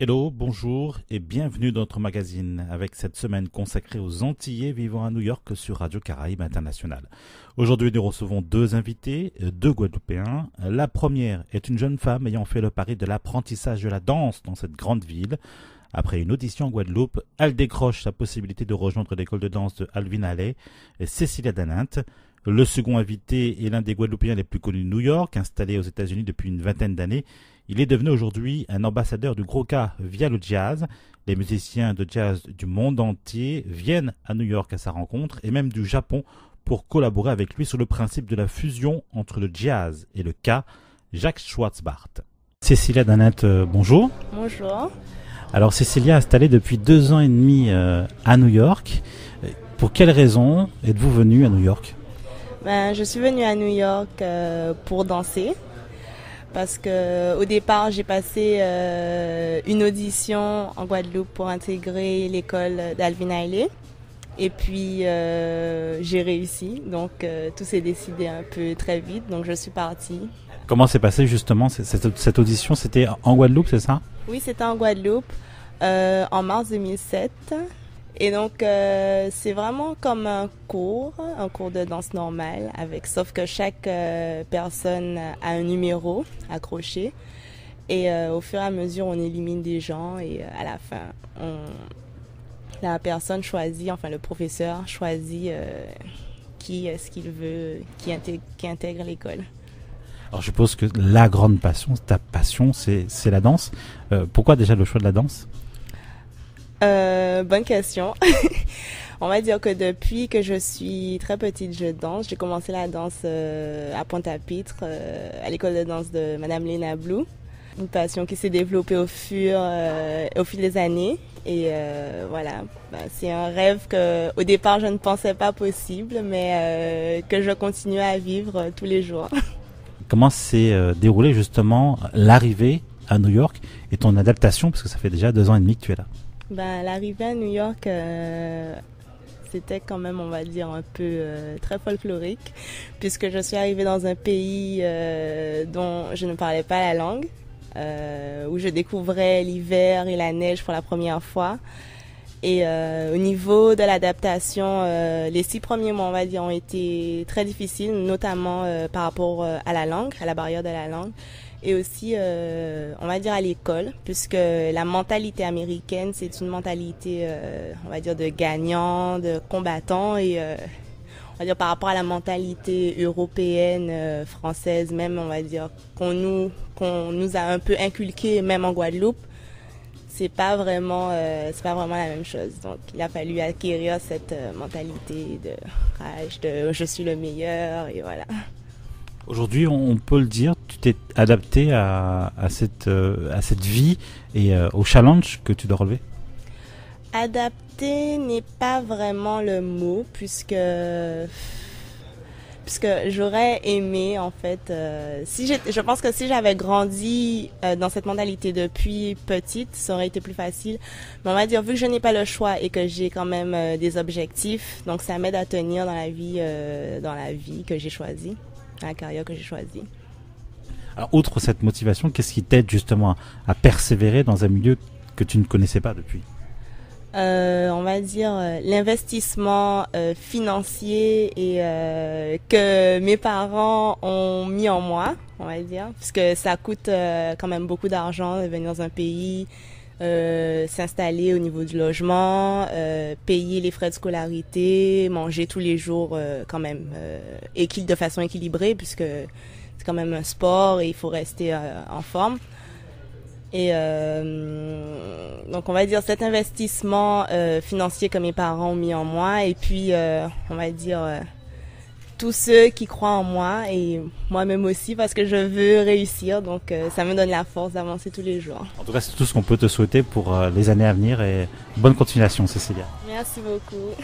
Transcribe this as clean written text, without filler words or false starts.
Hello, bonjour et bienvenue dans notre magazine avec cette semaine consacrée aux Antillais vivant à New York sur Radio Caraïbes International. Aujourd'hui, nous recevons deux invités, deux Guadeloupéens. La première est une jeune femme ayant fait le pari de l'apprentissage de la danse dans cette grande ville. Après une audition en Guadeloupe, elle décroche sa possibilité de rejoindre l'école de danse de Alvin Ailey et Cécilia Danint. Le second invité est l'un des Guadeloupéens les plus connus de New York, installé aux États-Unis depuis une vingtaine d'années. Il est devenu aujourd'hui un ambassadeur du gros cas via le jazz. Les musiciens de jazz du monde entier viennent à New York à sa rencontre et même du Japon pour collaborer avec lui sur le principe de la fusion entre le jazz et le cas. Jacques Schwartzbart. Cécilia Danint, bonjour. Bonjour. Alors Cécilia, installée depuis 2 ans et demi à New York. Pour quelles raisons êtes-vous venue à New York ? Je suis venue à New York pour danser. Parce que au départ, j'ai passé une audition en Guadeloupe pour intégrer l'école d'Alvin Ailey. Et puis, j'ai réussi. Donc, tout s'est décidé un peu très vite. Donc, je suis partie. Comment s'est passée justement cette audition ? C'était en Guadeloupe, c'est ça ? Oui, c'était en Guadeloupe en mars 2007. Et donc, c'est vraiment comme un cours de danse normal, sauf que chaque personne a un numéro accroché. Et au fur et à mesure, on élimine des gens et à la fin, la personne choisit, enfin le professeur choisit qui est-ce qu'il veut, qui intègre l'école. Alors je suppose que la grande passion, ta passion, c'est la danse. Pourquoi déjà le choix de la danse ? Bonne question. On va dire que depuis que je suis très petite, je danse. J'ai commencé la danse à Pointe-à-Pitre, à l'école de danse de Madame Léna Blue. Une passion qui s'est développée au fil des années. Et voilà, c'est un rêve que au départ je ne pensais pas possible, mais que je continue à vivre tous les jours. Comment s'est déroulée justement l'arrivée à New York et ton adaptation, parce que ça fait déjà 2 ans et demi que tu es là ? L'arrivée à New York, c'était quand même, on va dire, un peu très folklorique, puisque je suis arrivée dans un pays dont je ne parlais pas la langue, où je découvrais l'hiver et la neige pour la première fois. Et au niveau de l'adaptation, les 6 premiers mois, on va dire, ont été très difficiles, notamment par rapport à la langue, à la barrière de la langue. Et aussi, on va dire à l'école, puisque la mentalité américaine, c'est une mentalité, on va dire, de gagnant, de combattant, et on va dire par rapport à la mentalité européenne, française, même, on va dire, qu'on nous a un peu inculqué, même en Guadeloupe, c'est pas vraiment la même chose. Donc, il a fallu acquérir cette mentalité de rage, de je suis le meilleur, et voilà. Aujourd'hui, on peut le dire, tu t'es adapté à cette vie et au challenge que tu dois relever ? Adapté n'est pas vraiment le mot, puisque j'aurais aimé, en fait, je pense que si j'avais grandi dans cette mentalité depuis petite, ça aurait été plus facile. Mais on va dire, vu que je n'ai pas le choix et que j'ai quand même des objectifs, donc ça m'aide à tenir dans la vie que j'ai choisie. La carrière que j'ai choisie. Alors, outre cette motivation, qu'est-ce qui t'aide justement à persévérer dans un milieu que tu ne connaissais pas depuis ? On va dire l'investissement financier et que mes parents ont mis en moi, on va dire, parce que ça coûte quand même beaucoup d'argent de venir dans un pays, s'installer au niveau du logement, payer les frais de scolarité, manger tous les jours quand même de façon équilibrée, puisque c'est quand même un sport et il faut rester en forme. Et donc on va dire cet investissement financier que mes parents ont mis en moi, et puis on va dire tous ceux qui croient en moi et moi-même aussi, parce que je veux réussir, donc ça me donne la force d'avancer tous les jours. En tout cas, c'est tout ce qu'on peut te souhaiter pour les années à venir, et bonne continuation, Cécilia. Merci beaucoup.